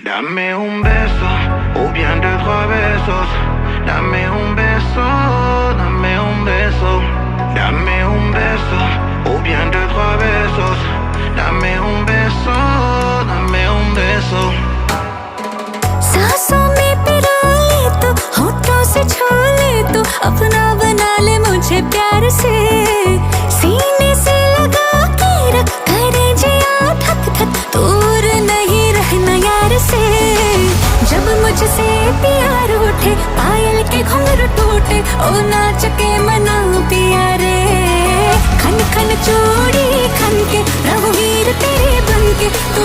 Dame un beso, ou bien deux, trois besos. Dame un beso, dame un beso. Dame un beso, ou bien deux, trois besos. Dame un beso, dame un beso. सांसों में पिरो ले तो, होठों से छू ले तो, अपना बना ले मुझे प्यार से। सीने से लगा के रख, करे जिया धक धक, दूर नहीं रहना यार से। जब मुझसे प्यार उठे, पायल के घुंघरू टूटे, ओ नाच के मना पिया रे। खन खन चूड़ी खन के, रहूं हीर तेरे बन के, तू